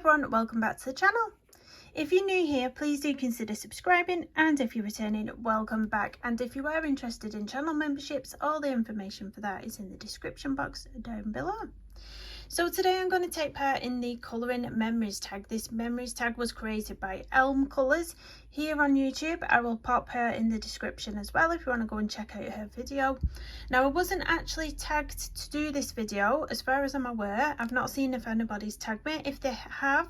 everyone, welcome back to the channel. If you're new here, please do consider subscribing, and if you're returning, welcome back. And if you are interested in channel memberships, all the information for that is in the description box down below. So today I'm going to take part in the colouring memories tag. This memories tag was created by Elm Colours here on YouTube. I will pop her in the description as well if you want to go and check out her video. Now, I wasn't actually tagged to do this video as far as I'm aware. I've not seen if anybody's tagged me. If they have,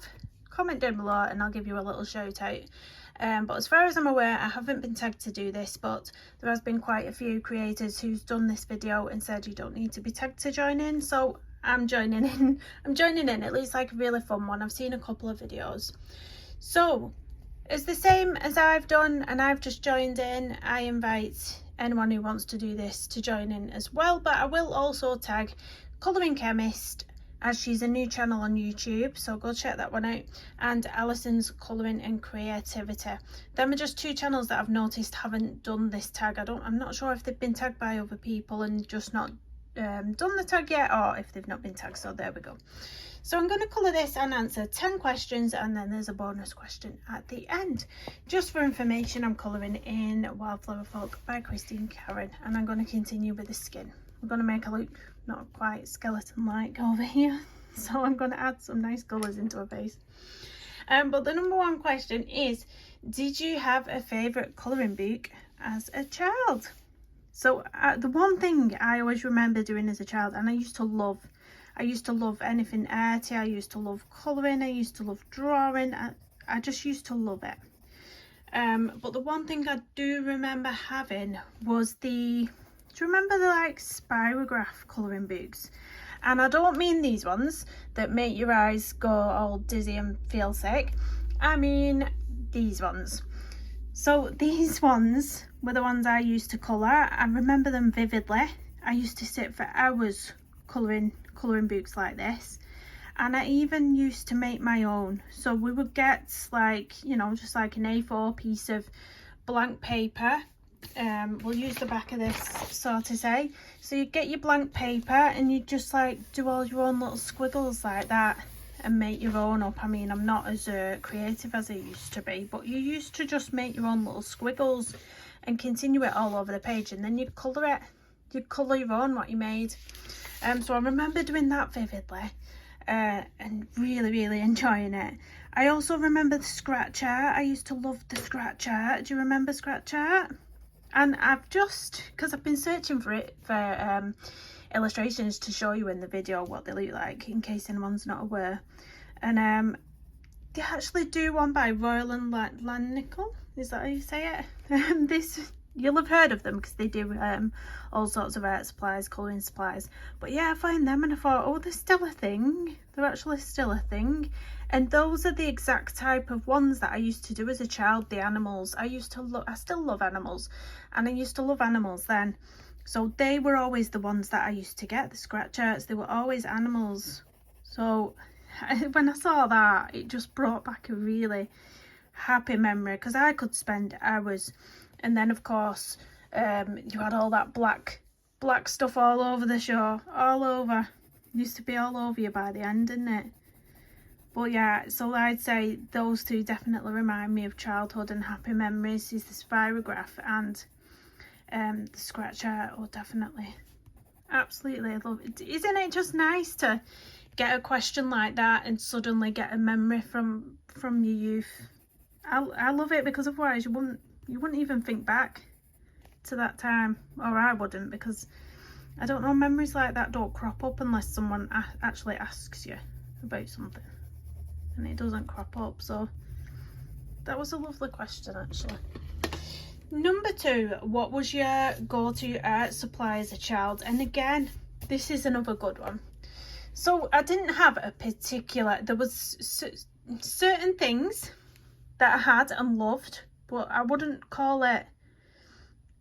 comment down below and I'll give you a little shout out. But as far as I'm aware, I haven't been tagged to do this, but there has been quite a few creators who's done this video and said you don't need to be tagged to join in, so I'm joining in. It looks like a really fun one. I've seen a couple of videos. So it's the same as I've done, and I've just joined in. I invite anyone who wants to do this to join in as well, but I will also tag Colouring Chemist, as she's a new channel on YouTube, so go check that one out, and Alison's Colouring and Creativity. Them are just two channels that I've noticed haven't done this tag. I'm not sure if they've been tagged by other people and just not done the tag yet, or if they've not been tagged. So there we go. So I'm going to colour this and answer 10 questions, and then there's a bonus question at the end. Just for information, I'm colouring in Wildflower Folk by Christine Karen, and I'm going to continue with the skin. I'm going to make her look not quite skeleton-like over here, so I'm going to add some nice colours into her face. But the number one question is, did you have a favourite colouring book as a child? So the one thing I always remember doing as a child, and I used to love anything arty. I used to love colouring. I used to love drawing. I just used to love it. But the one thing I do remember having was do you remember the like spirograph colouring books? And I don't mean these ones that make your eyes go all dizzy and feel sick. I mean these ones. So these ones were the ones I used to colour. I remember them vividly. I used to sit for hours colouring books like this, and I even used to make my own. So we would get, like, you know, just like an A4 piece of blank paper. We'll use the back of this, so to say. So you get your blank paper and you just like do all your own little squiggles like that and make your own up. I mean, I'm not as creative as I used to be, but you used to just make your own little squiggles and continue it all over the page, and then you'd colour it. You'd colour your own what you made. So I remember doing that vividly, and really enjoying it. I also remember the scratch art. I used to love the scratch art. Do you remember scratch art? And I've just, because I've been searching for illustrations to show you in the video what they look like, in case anyone's not aware. And they actually do one by Royal and Lannickel. Is that how you say it? You'll have heard of them because they do all sorts of art supplies, colouring supplies. But yeah, I find them and I thought, oh, they're still a thing. They're actually still a thing. And those are the exact type of ones that I used to do as a child, the animals. I still love animals, and I used to love animals then. So they were always the ones that I used to get, the scratch arts. They were always animals. So when I saw that, it just brought back a really happy memory, because I could spend hours. And then of course you had all that black stuff all over the show, all over. It used to be all over you by the end, didn't it? But yeah, so I'd say those two definitely remind me of childhood and happy memories, is the spirograph and the scratch art. Oh, definitely, absolutely love it. Isn't it just nice to get a question like that and suddenly get a memory from your youth? I love it, because otherwise you wouldn't even think back to that time, or I wouldn't, because I don't know, memories like that don't crop up unless someone actually asks you about something, and it doesn't crop up. So that was a lovely question, actually. Number 2, what was your go-to art supply as a child? And again, this is another good one. So I didn't have a particular, there was certain things that I had and loved, but I wouldn't call it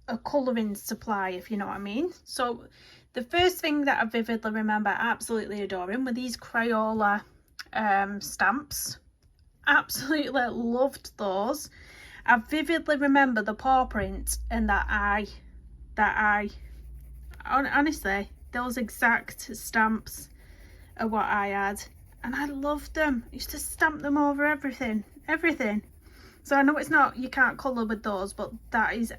a colouring supply, if you know what I mean. So the first thing that I vividly remember absolutely adoring were these Crayola stamps. Absolutely loved those. I vividly remember the paw print and that eye. Honestly, those exact stamps are what I had. and I loved them. I used to stamp them over everything. So I know it's not, you can't colour with those, but that is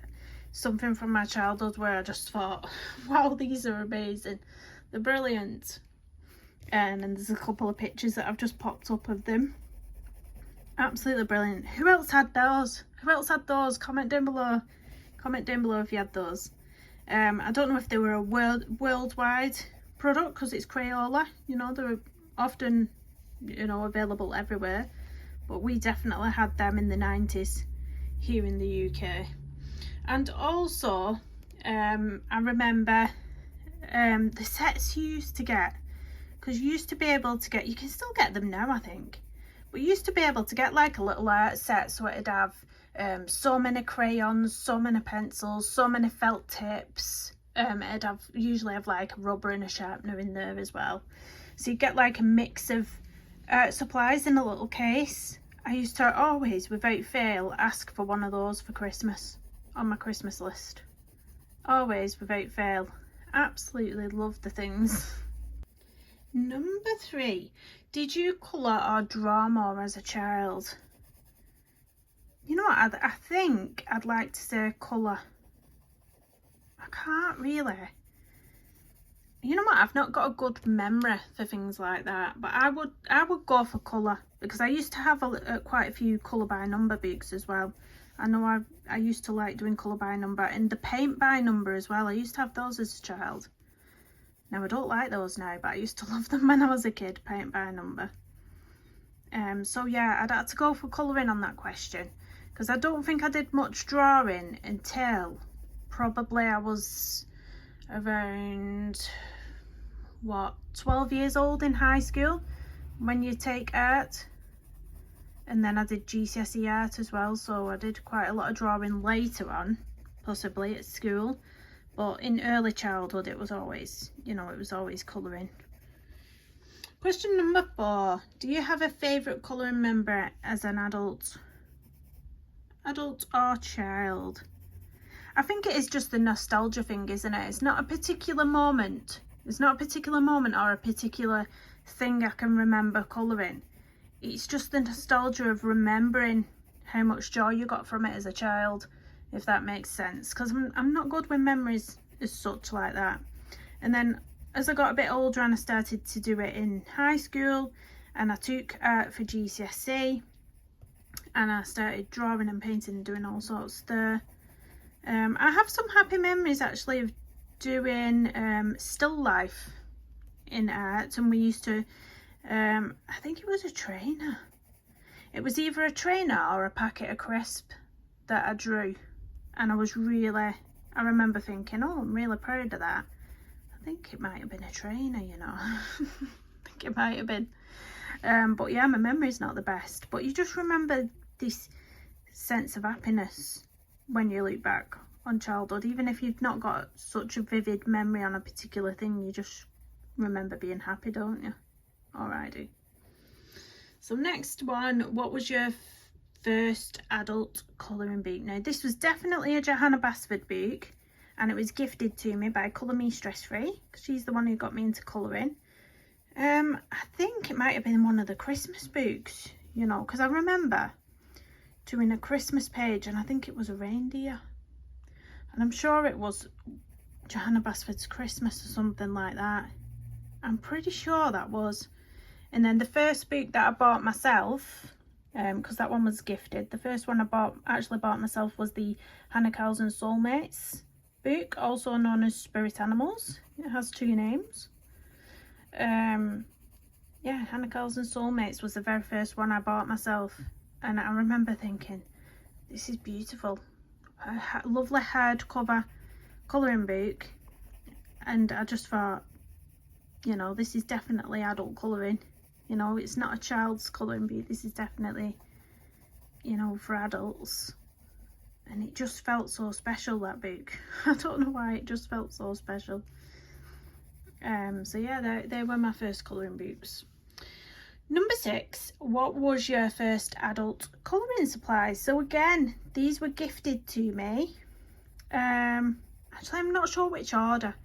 something from my childhood where I just thought, wow, these are amazing. They're brilliant. And there's a couple of pictures that I've just popped up of them. Absolutely brilliant. Who else had those? Comment down below if you had those. I don't know if they were a worldwide product, because it's Crayola, you know, they're often, you know, available everywhere, but we definitely had them in the 90s here in the UK. And also I remember the sets you used to get, because you used to be able to get, you can still get them now I think, but you used to be able to get like a little art set, so it'd have so many crayons, so many pencils, so many felt tips. It'd usually have like a rubber and a sharpener in there as well, so you get like a mix of supplies in a little case. I used to always, without fail, ask for one of those for Christmas, on my Christmas list. Always, without fail. Absolutely love the things. Number 3, did you colour or draw more as a child? You know what, I think I'd like to say colour. I can't really. You know what, I've not got a good memory for things like that, but I would go for colour, because I used to have quite a few colour by number books as well. I know I used to like doing colour by number, and the paint by number as well. I used to have those as a child. Now I don't like those now, but I used to love them when I was a kid, paint by number. So yeah, I'd have to go for colouring on that question, because I don't think I did much drawing until probably I was around, what, 12 years old in high school, when you take art. And then I did GCSE art as well, so I did quite a lot of drawing later on, possibly at school. But in early childhood it was always, you know, it was always colouring. Question number 4. Do you have a favourite colouring memory as an adult? Adult or child? I think it is just the nostalgia thing, isn't it? It's not a particular moment. It's not a particular moment or a particular thing I can remember colouring. It's just the nostalgia of remembering how much joy you got from it as a child, if that makes sense, because I'm not good with memories as such like that. And then as I got a bit older and I started to do it in high school, and I took art for GCSE, and I started drawing and painting and doing all sorts there. I have some happy memories actually of doing still life in art, and we used to I think it was a trainer. It was either a trainer or a packet of crisp that I drew, and I remember thinking, oh, I'm really proud of that. I think it might have been a trainer, you know. I think it might have been. But yeah, my memory's not the best, but you just remember this sense of happiness when you look back on childhood, even if you've not got such a vivid memory on a particular thing. You just remember being happy, don't you? Alrighty. So next one, what was your first adult colouring book? Now this was definitely a Johanna Basford book, and it was gifted to me by Colour Me Stress Free, because she's the one who got me into colouring. I think it might have been one of the Christmas books, you know, because I remember doing a Christmas page, and I think it was a reindeer, and I'm sure it was Johanna Basford's Christmas or something like that. I'm pretty sure that was. And then the first book that I bought myself, because that one was gifted, the first one I actually bought myself was the Hannah Cows and Soulmates book, also known as Spirit Animals. It has 2 names. Yeah, Hannah Cows and Soulmates was the very first one I bought myself, and I remember thinking, this is beautiful. A lovely hardcover colouring book, and I just thought, you know, this is definitely adult colouring. You know, it's not a child's colouring book. This is definitely, you know, for adults. And it just felt so special, that book. I don't know why, it just felt so special. So yeah, they were my first colouring books. Number 6, what was your first adult colouring supplies? So again, these were gifted to me. Actually, I'm not sure which order.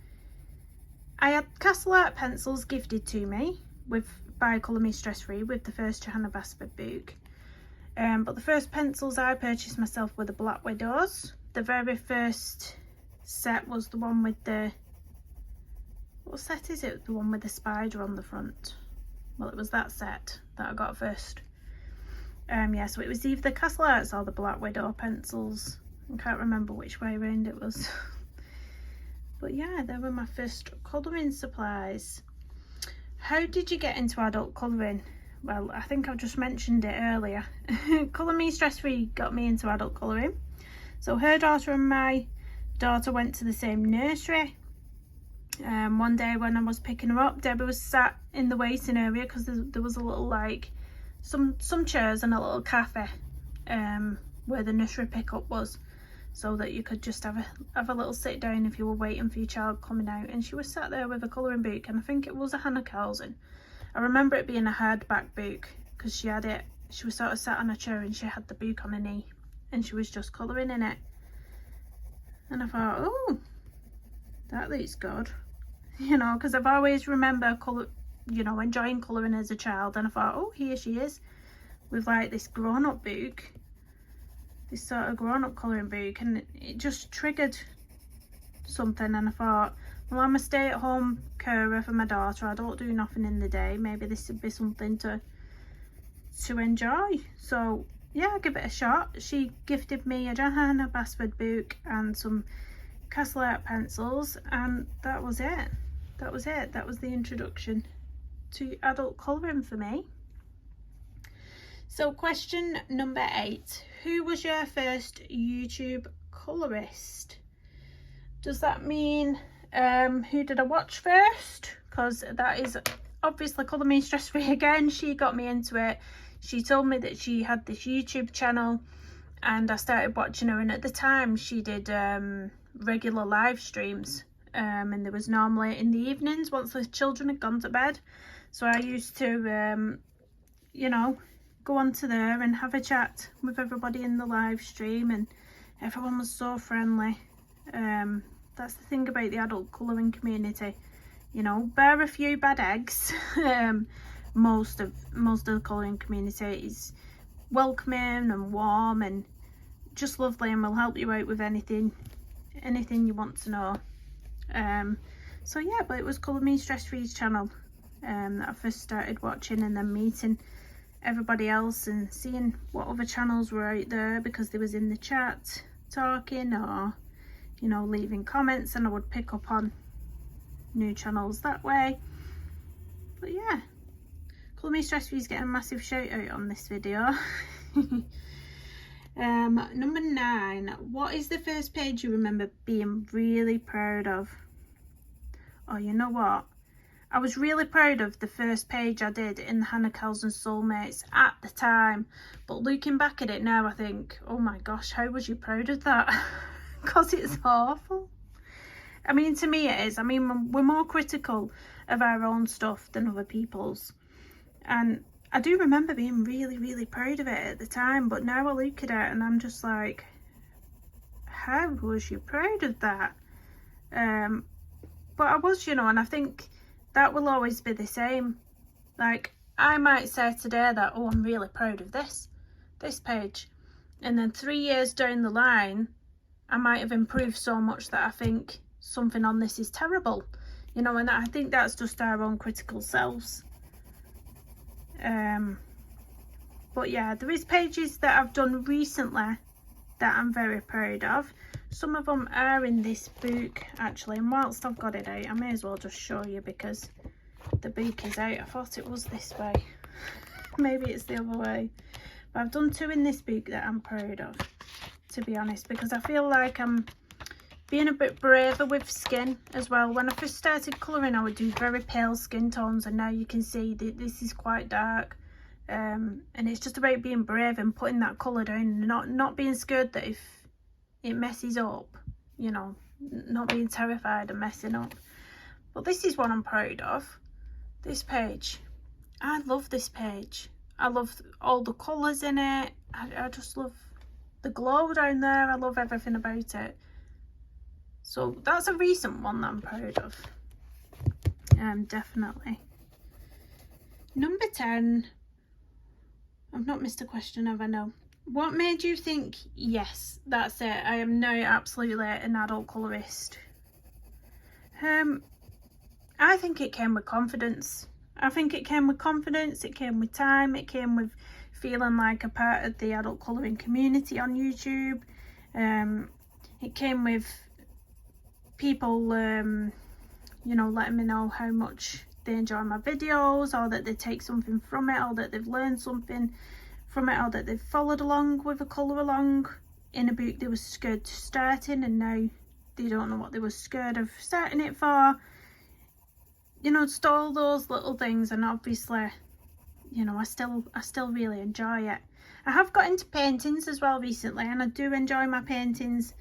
I had Castle Art pencils gifted to me with by Colour Me Stress Free with the first Johanna Basford book. But the first pencils I purchased myself were the Black Widows. The very first set was the one with the, what set is it? The one with the spider on the front. Well, it was that set that I got first. Yeah, so it was either the Castle Arts or the Black Widow pencils. I can't remember which way around it was. But yeah, they were my first colouring supplies. How did you get into adult colouring? Well, I think I've just mentioned it earlier. Colour Me Stress Free got me into adult colouring. So her daughter and my daughter went to the same nursery. One day when I was picking her up, Debbie was sat in the waiting area because there was a little, like, some chairs and a little cafe where the nursery pickup was, so that you could just have a little sit down if you were waiting for your child coming out. And she was sat there with a colouring book, and I think it was a Hannah Carlson. I remember it being a hardback book because she was sort of sat on a chair and she had the book on her knee and she was just colouring in it. And I thought, oh, that looks good, you know, because I've always remember enjoying colouring as a child. And I thought, oh, here she is with like this grown-up book, this sort of grown-up colouring book, and it just triggered something. And I thought, well, I'm a stay-at-home carer for my daughter, I don't do nothing in the day, maybe this would be something to enjoy. So yeah, I give it a shot. She gifted me a Johanna Basford book and some Castle Art pencils, and that was it. That was the introduction to adult colouring for me. So question number 8, who was your first YouTube colorist? Does that mean who did I watch first? Because that is obviously Colour Me Stress Free again. She got me into it. She told me that she had this YouTube channel and I started watching her, and at the time she did regular live streams, and there was normally in the evenings once the children had gone to bed. So I used to you know, go onto there and have a chat with everybody in the live stream, and everyone was so friendly. That's the thing about the adult colouring community, you know, bar a few bad eggs. Most of the colouring community is welcoming and warm and just lovely, and will help you out with anything you want to know. So yeah, but it was Colour Me Stress Free's channel that I first started watching, and then meeting everybody else and seeing what other channels were out there, because they was in the chat talking or, you know, leaving comments, and I would pick up on new channels that way. But yeah, Colour Me Stress Free is getting a massive shout out on this video. Number 9, what is the first page you remember being really proud of? Oh, you know what? I was really proud of the first page I did in the Hannah Carlson Soulmates at the time, but looking back at it now, I think, oh my gosh, how was you proud of that? Because it's awful. I mean, to me it is. I mean, we're more critical of our own stuff than other people's, and I do remember being really, really proud of it at the time, but now I look at it and I'm just like, how was you proud of that? But I was, you know, and I think that will always be the same. Like, I might say today that, oh, I'm really proud of this page, and then 3 years down the line I might have improved so much that I think something on this is terrible, you know, and I think that's just our own critical selves. But yeah, there is pages that I've done recently that I'm very proud of. Some of them are in this book actually, and whilst I've got it out, I may as well just show you because the book is out. I thought it was this way, maybe it's the other way, but I've done 2 in this book that I'm proud of, to be honest, because I feel like I'm being a bit braver with skin as well. When I first started colouring, I would do very pale skin tones, and now you can see that this is quite dark. And it's just about being brave and putting that colour down, and not being scared that if it messes up, you know, not being terrified of messing up. But this is what I'm proud of, this page. I love this page. I love all the colours in it. I just love the glow down there. I love everything about it. So that's a recent one that I'm proud of, definitely. Number 10. I've not missed a question, have I? No. What made you think, yes, that's it, I am now absolutely an adult colorist? I think it came with confidence. I think it came with confidence, it came with time, it came with feeling like a part of the adult colouring community on YouTube. It came with people, you know, letting me know how much they enjoy my videos, or that they take something from it, or that they've learned something from it, or that they've followed along with a colour along in a book they were scared to start in, and now they don't know what they were scared of starting it for. You know, just all those little things. And obviously, you know, I still really enjoy it. I have got into paintings as well recently, and I do enjoy my paintings.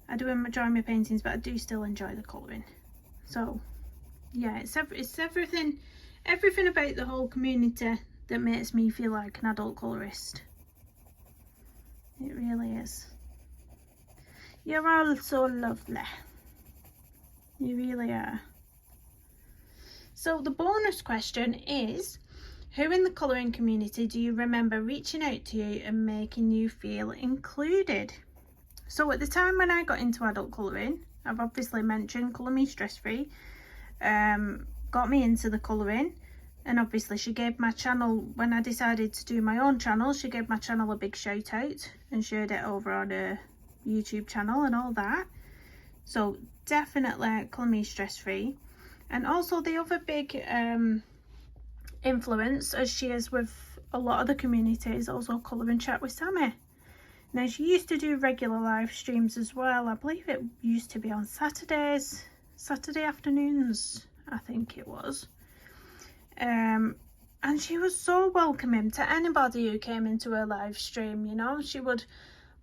I do enjoy my paintings, but I do still enjoy the colouring. So yeah, it's everything about the whole community that makes me feel like an adult colourist. It really is. You're all so lovely. You really are. So the bonus question is, who in the colouring community do you remember reaching out to you and making you feel included? So at the time when I got into adult colouring, I've obviously mentioned Colour Me Stress Free, got me into the colouring, and obviously she gave my channel, when I decided to do my own channel, she gave my channel a big shout out and shared it over on her YouTube channel and all that. So definitely Colour Me Stress Free. And also the other big influence, as she is with a lot of the community, is also Colour and Chat with Sammy. Now, she used to do regular live streams as well. I believe it used to be on Saturdays, Saturday afternoons, I think it was. And she was so welcoming to anybody who came into her live stream, you know. She would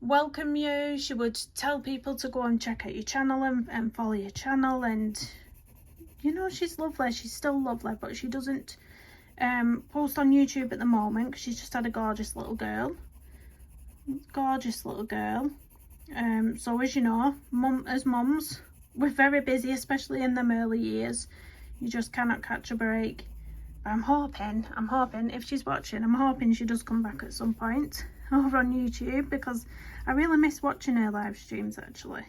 welcome you, she would tell people to go and check out your channel and follow your channel, and you know, she's lovely. She's still lovely, but she doesn't post on YouTube at the moment because she's just had a gorgeous little girl. Gorgeous little girl. So as you know, as mums, we're very busy, especially in them early years. You just cannot catch a break. But I'm hoping if she's watching, I'm hoping she does come back at some point over on YouTube, because I really miss watching her live streams, actually.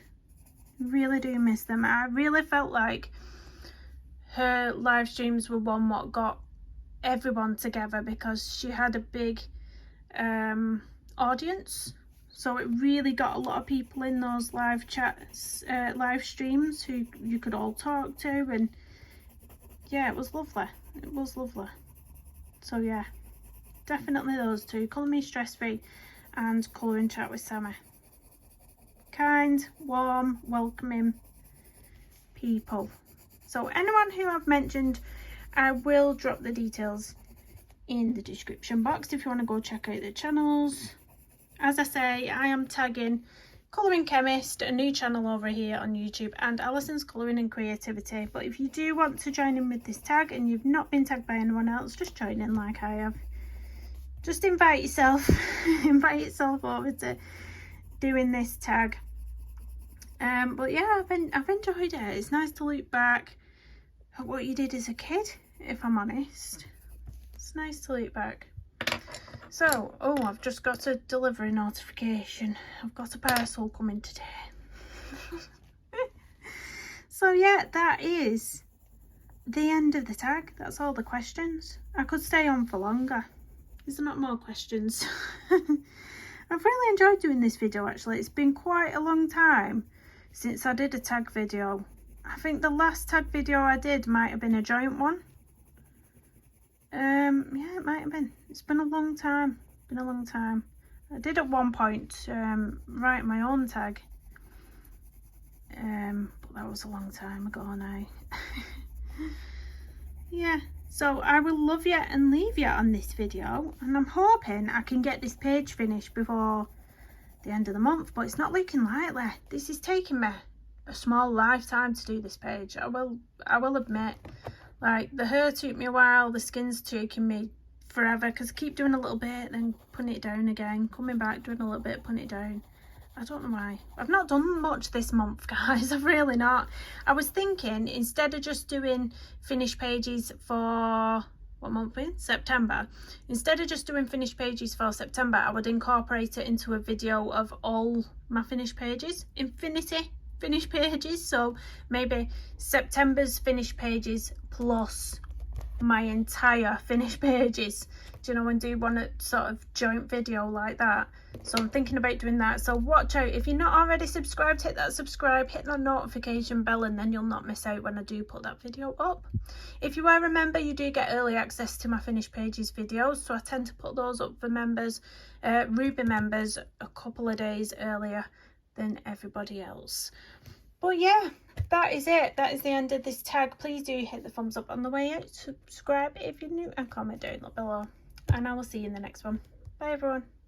Really do miss them. I really felt like her live streams were one what got everyone together, because she had a big audience, so it really got a lot of people in those live chats, live streams, who you could all talk to, and yeah, it was lovely. It was lovely. So yeah, definitely those two, Colour Me Stress Free and Colour and Chat with Sammy. Kind, warm, welcoming people. So anyone who I've mentioned, I will drop the details in the description box if you want to go check out the channels. As I say, I am tagging Colouring Chemist, a new channel over here on YouTube, and Alison's Colouring and Creativity. But if you do want to join in with this tag and you've not been tagged by anyone else, just join in like I have. Just invite yourself, invite yourself over to doing this tag. But yeah, I've enjoyed it. It's nice to look back at what you did as a kid, if I'm honest. It's nice to look back. So, oh, I've just got a delivery notification. I've got a parcel coming today. So yeah, that is the end of the tag. That's all the questions. I could stay on for longer. Is there not more questions? I've really enjoyed doing this video, actually. It's been quite a long time since I did a tag video. I think the last tag video I did might have been a joint one. Yeah, it might have been. It's been a long time. Been a long time. I did at one point write my own tag. But that was a long time ago now. Yeah, so I will love you and leave you on this video, and I'm hoping I can get this page finished before the end of the month, but it's not looking likely. This is taking me a small lifetime to do this page. I will admit, like, the hair took me a while, the skin's taking me forever, because I keep doing a little bit, then putting it down again, coming back, doing a little bit, putting it down. I don't know why. I've not done much this month, guys. I've really not. I was thinking, instead of just doing finished pages for what month we're in? September. Instead of just doing finished pages for September, I would incorporate it into a video of all my finished pages, infinity finished pages. So maybe September's finished pages plus my entire finished pages, do you know, and do one sort of joint video like that. So I'm thinking about doing that. So watch out, if you're not already subscribed, hit that subscribe, hit that notification bell, and then you'll not miss out when I do put that video up. If you are a member, you do get early access to my finished pages videos, so I tend to put those up for members, Ruby members, a couple of days earlier than everybody else. But yeah, that is it. That is the end of this tag. Please do hit the thumbs up on the way out, subscribe if you're new, and comment down below. And I will see you in the next one. Bye everyone.